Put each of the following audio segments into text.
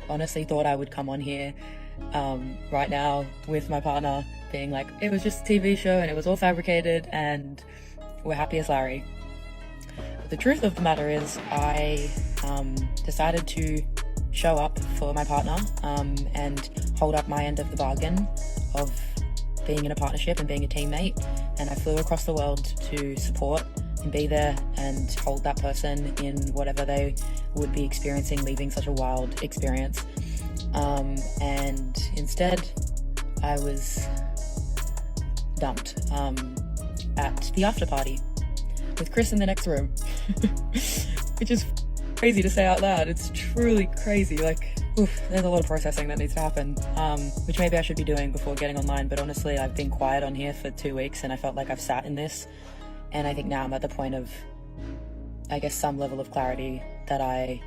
honestly thought I would come on here right now with my partner being like, it was just a TV show and it was all fabricated and we're happy as Larry. But the truth of the matter is I decided to show up for my partner and hold up my end of the bargain of being in a partnership and being a teammate, and I flew across the world to support and be there and hold that person in whatever they would be experiencing, leaving such a wild experience. And instead I was dumped at the after party with Chris in the next room, which is crazy to say out loud. It's truly crazy. Like, there's a lot of processing that needs to happen, which maybe I should be doing before getting online. But honestly, I've been quiet on here for 2 weeks and I felt like I've sat in this. And I think now I'm at the point of, I guess, some level of clarity that I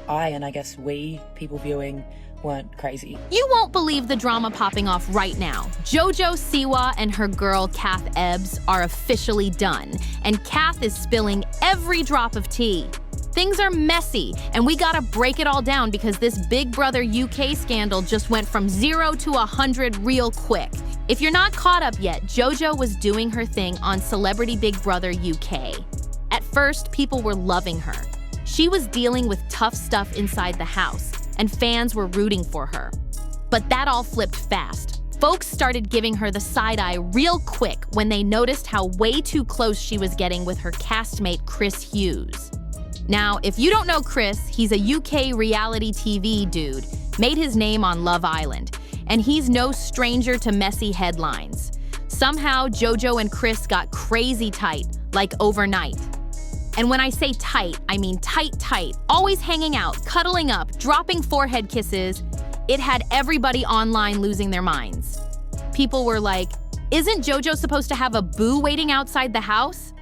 and I guess we, people viewing, weren't crazy. You won't believe the drama popping off right now. JoJo Siwa and her girl Kath Ebbs are officially done, and Kath is spilling every drop of tea. Things are messy, and we gotta break it all down because this Big Brother UK scandal just went from 0 to 100 real quick. If you're not caught up yet, JoJo was doing her thing on Celebrity Big Brother UK. At first, people were loving her. She was dealing with tough stuff inside the house, and fans were rooting for her. But that all flipped fast. Folks started giving her the side eye real quick when they noticed how way too close she was getting with her castmate Chris Hughes. Now, if you don't know Chris, he's a UK reality TV dude, made his name on Love Island, and he's no stranger to messy headlines. Somehow, JoJo and Chris got crazy tight, like overnight. And when I say tight, I mean tight, always hanging out, cuddling up, dropping forehead kisses. It had everybody online losing their minds. People were like, isn't JoJo supposed to have a boo waiting outside the house?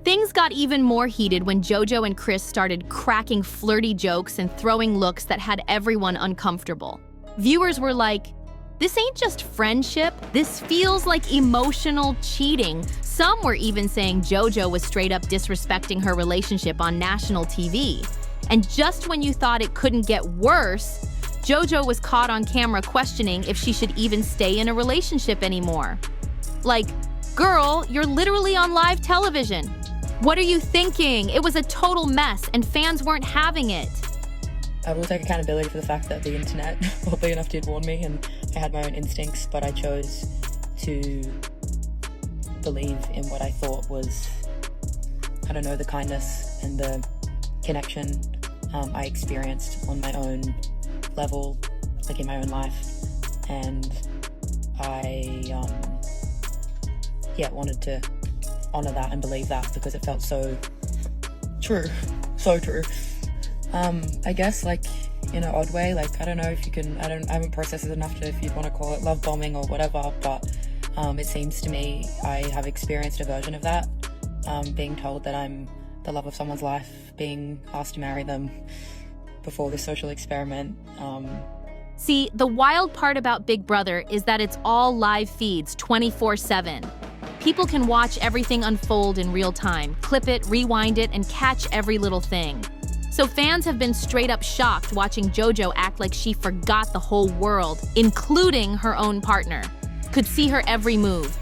Things got even more heated when JoJo and Chris started cracking flirty jokes and throwing looks that had everyone uncomfortable. Viewers were like, this ain't just friendship, this feels like emotional cheating. Some were even saying JoJo was straight up disrespecting her relationship on national TV. And just when you thought it couldn't get worse, JoJo was caught on camera questioning if she should even stay in a relationship anymore. Like, girl, you're literally on live television. What are you thinking? It was a total mess and fans weren't having it. I will take accountability for the fact that the internet, oddly enough, did warn me and I had my own instincts, but I chose to believe in what I thought was, I don't know, the kindness and the connection I experienced on my own level, like in my own life. And I, wanted to honor that and believe that because it felt so true, so true. I guess, like, in an odd way, like, I don't know if you can, I haven't processed it enough to, if you'd want to call it love bombing or whatever, but it seems to me I have experienced a version of that, being told that I'm the love of someone's life, being asked to marry them before this social experiment. See, the wild part about Big Brother is that it's all live feeds 24/7. People can watch everything unfold in real time, clip it, rewind it, and catch every little thing. So fans have been straight up shocked watching JoJo act like she forgot the whole world, including her own partner. Could see her every move.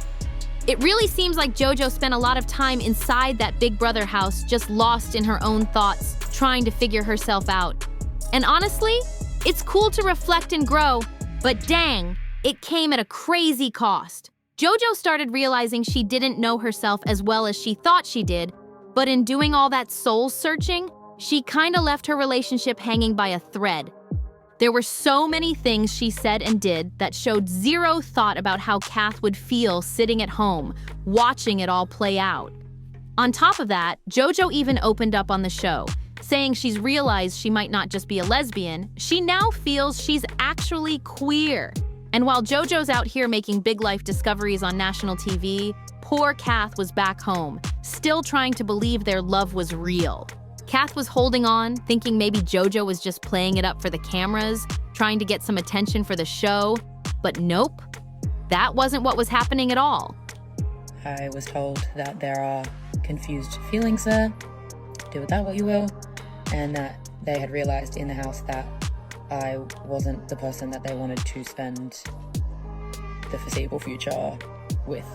It really seems like JoJo spent a lot of time inside that Big Brother house, just lost in her own thoughts, trying to figure herself out. And honestly, it's cool to reflect and grow, but dang, it came at a crazy cost. JoJo started realizing she didn't know herself as well as she thought she did, but in doing all that soul searching, she kinda left her relationship hanging by a thread. There were so many things she said and did that showed zero thought about how Kath would feel sitting at home, watching it all play out. On top of that, JoJo even opened up on the show, saying she's realized she might not just be a lesbian, she now feels she's actually queer. And while JoJo's out here making big life discoveries on national TV, poor Kath was back home, still trying to believe their love was real. Kath was holding on, thinking maybe JoJo was just playing it up for the cameras, trying to get some attention for the show. But nope, that wasn't what was happening at all. I was told that there are confused feelings there, do with that what you will, and that they had realized in the house that I wasn't the person that they wanted to spend the foreseeable future with,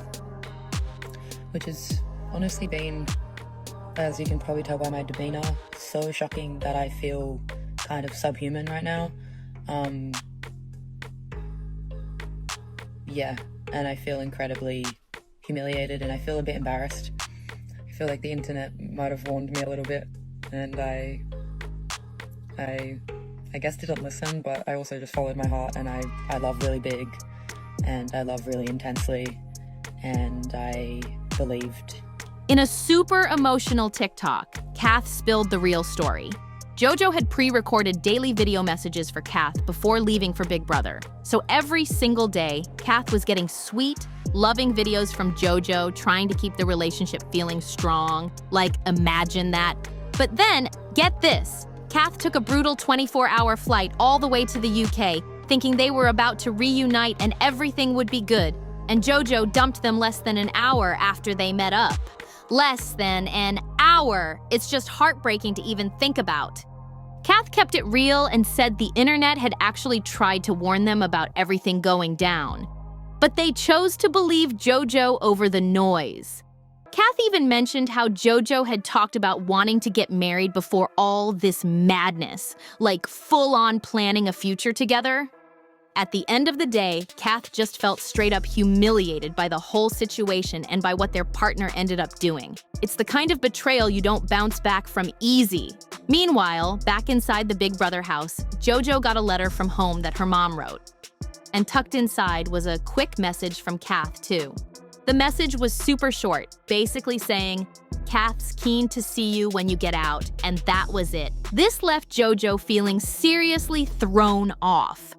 which has honestly been, as you can probably tell by my demeanor, so shocking that I feel kind of subhuman right now. Yeah, and I feel incredibly humiliated, and I feel a bit embarrassed. I feel like the internet might have warned me a little bit, and I guess didn't listen, but I also just followed my heart, and I love really big, and I love really intensely, and I believed. In a super emotional TikTok, Kath spilled the real story. JoJo had pre-recorded daily video messages for Kath before leaving for Big Brother. So every single day, Kath was getting sweet, loving videos from JoJo, trying to keep the relationship feeling strong. Like, imagine that. But then, get this. Kath took a brutal 24-hour flight all the way to the UK, thinking they were about to reunite and everything would be good. And JoJo dumped them less than an hour after they met up. Less than an hour. It's just heartbreaking to even think about. Kath kept it real and said the internet had actually tried to warn them about everything going down. But they chose to believe JoJo over the noise. Kath even mentioned how JoJo had talked about wanting to get married before all this madness, like full-on planning a future together. At the end of the day, Kath just felt straight up humiliated by the whole situation and by what their partner ended up doing. It's the kind of betrayal you don't bounce back from easy. Meanwhile, back inside the Big Brother house, JoJo got a letter from home that her mom wrote. And tucked inside was a quick message from Kath, too. The message was super short, basically saying, "Kath's keen to see you when you get out," and that was it. This left JoJo feeling seriously thrown off.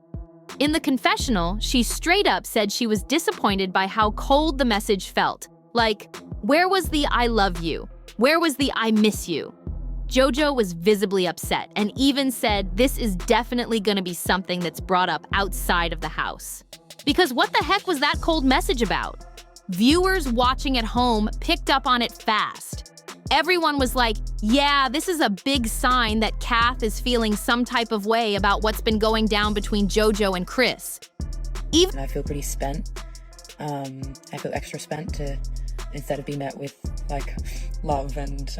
In the confessional, she straight up said she was disappointed by how cold the message felt. Like, where was the "I love you"? Where was the "I miss you"? JoJo was visibly upset and even said this is definitely gonna be something that's brought up outside of the house. Because what the heck was that cold message about? Viewers watching at home picked up on it fast. Everyone was like, yeah, this is a big sign that Kath is feeling some type of way about what's been going down between JoJo and Chris. I feel pretty spent. I feel extra spent to, instead of be met with like love and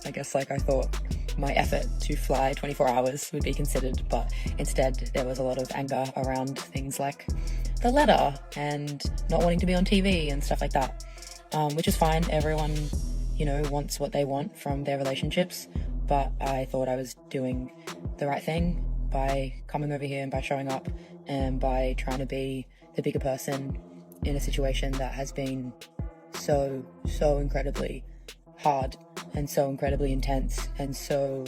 I guess like I thought my effort to fly 24 hours would be considered, but instead there was a lot of anger around things like the letter and not wanting to be on TV and stuff like that, which is fine. Everyone, you know, wants what they want from their relationships, but I thought I was doing the right thing by coming over here and by showing up and by trying to be the bigger person in a situation that has been so incredibly hard and so incredibly intense and so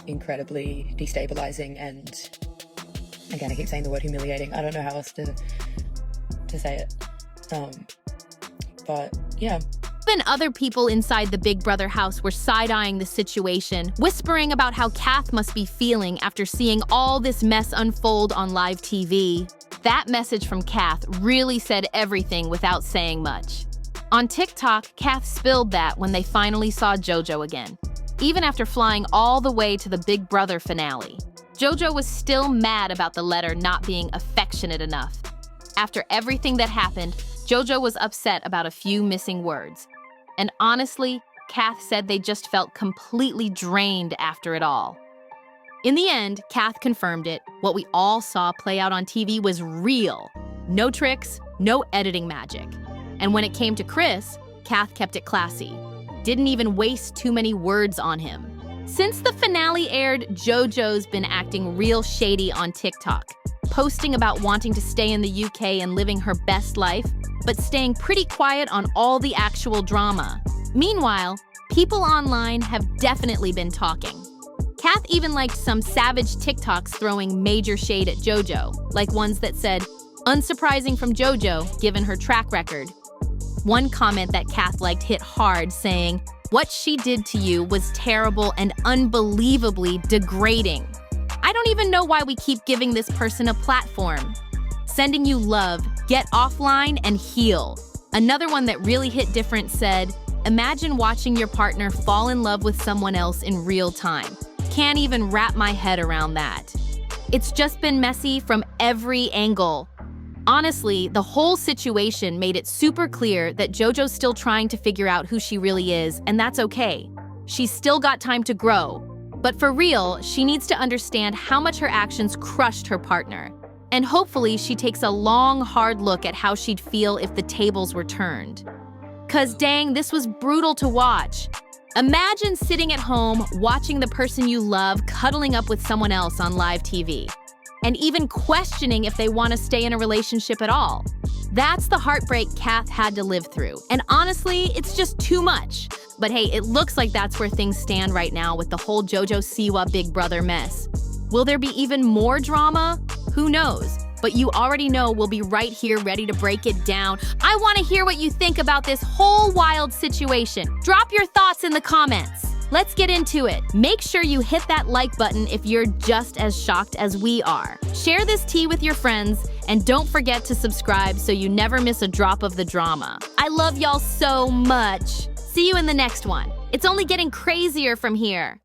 incredibly destabilizing, and again, I keep saying the word humiliating. I don't know how else to say it. But yeah. Even other people inside the Big Brother house were side-eyeing the situation, whispering about how Kath must be feeling after seeing all this mess unfold on live TV. That message from Kath really said everything without saying much. On TikTok, Kath spilled that when they finally saw JoJo again. Even after flying all the way to the Big Brother finale, JoJo was still mad about the letter not being affectionate enough. After everything that happened, JoJo was upset about a few missing words. And honestly, Kath said they just felt completely drained after it all. In the end, Kath confirmed it. What we all saw play out on TV was real. No tricks, no editing magic. And when it came to Chris, Kath kept it classy. Didn't even waste too many words on him. Since the finale aired, JoJo's been acting real shady on TikTok, posting about wanting to stay in the UK and living her best life, but staying pretty quiet on all the actual drama. Meanwhile, people online have definitely been talking. Kath even liked some savage TikToks throwing major shade at JoJo, like ones that said, "Unsurprising from JoJo, given her track record." One comment that Kath liked hit hard, saying, "What she did to you was terrible and unbelievably degrading. I don't even know why we keep giving this person a platform. Sending you love, get offline and heal." Another one that really hit different said, "Imagine watching your partner fall in love with someone else in real time. Can't even wrap my head around that." It's just been messy from every angle. Honestly, the whole situation made it super clear that JoJo's still trying to figure out who she really is, and that's okay. She's still got time to grow. But for real, she needs to understand how much her actions crushed her partner. And hopefully she takes a long, hard look at how she'd feel if the tables were turned. 'Cause dang, this was brutal to watch. Imagine sitting at home, watching the person you love cuddling up with someone else on live TV, and even questioning if they want to stay in a relationship at all. That's the heartbreak Kath had to live through. And honestly, it's just too much. But hey, it looks like that's where things stand right now with the whole JoJo Siwa Big Brother mess. Will there be even more drama? Who knows? But you already know we'll be right here ready to break it down. I want to hear what you think about this whole wild situation. Drop your thoughts in the comments. Let's get into it. Make sure you hit that like button if you're just as shocked as we are. Share this tea with your friends, and don't forget to subscribe so you never miss a drop of the drama. I love y'all so much. See you in the next one. It's only getting crazier from here.